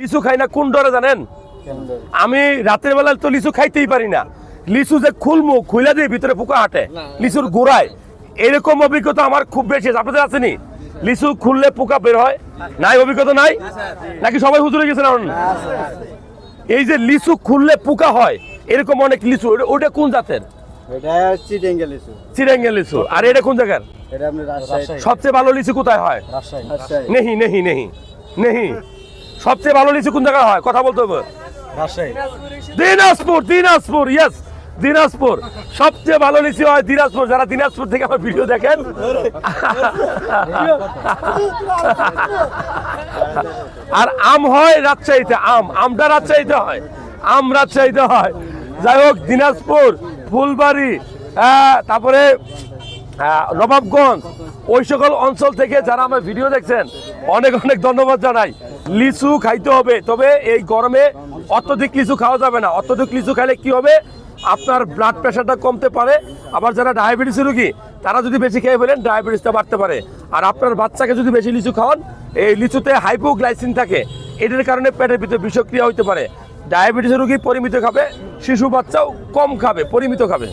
লিচু খাই না কোন ডরে জানেন? আমি রাতের বেলা তো লিচু খাইতেই পারি না। লিচু যে খুলমু খুইলা দিয়ে ভিতরে পোকা হাঁটে লিচুর গোড়ায়, এরকম অভিজ্ঞতা আমার খুব বেশি। আপনাদের আসেনি? লিচু খুললে পোকা বের হয়? নাই অভিজ্ঞতা নাই নাকি সবাই হুজুরে গেছেন? এই যে লিচু খুললে পোকা হয় এরকম অনেক লিচু, ওটা কোন জাতের? চিটাঙ্গা লিচু। আর এটা কোন জায়গার? সবচেয়ে ভালো লিচু কোথায় হয়? নেহি নেহি নেহি নেহি সবচেয়ে ভালো লিচু কোন জায়গায় হয়? কথা বলতে হবে। দিনাজপুর, দিনাজপুর, ইয়েস দিনাজপুর। সবচেয়ে ভালো লিচু হয় দিনাজপুর। যারা দিনাজপুর থেকে আমার ভিডিও দেখেন, আর আম হয় রাজশাহীতে। আমটা রাজশাহীতে হয়, আম রাজশাহীতে হয়। যাই হোক, দিনাজপুর, ফুলবাড়ি, তারপরে নবাবগঞ্জ, ওই সকল অঞ্চল থেকে যারা আমার ভিডিও দেখছেন অনেক অনেক ধন্যবাদ জানাই। লিচু খাইতে হবে, তবে এই গরমে অত্যধিক লিচু খাওয়া যাবে না। অত্যধিক লিচু খাইলে কি হবে? আপনার ব্লাড প্রেশারটা কমতে পারে। আবার যারা ডায়াবেটিস রোগী তারা যদি বেশি খেয়ে ফেলেন ডায়াবেটিসটা বাড়তে পারে। আর আপনার বাচ্চাকে যদি বেশি লিচু খাওয়ান, এই লিচুতে হাইপোগ্লাইসিন থাকে, এটার কারণে পেটের ভিতরে বিষক্রিয়া হইতে পারে। ডায়াবেটিস রোগী পরিমিত খাবে, শিশু বাচ্চাও কম খাবে, পরিমিত খাবে।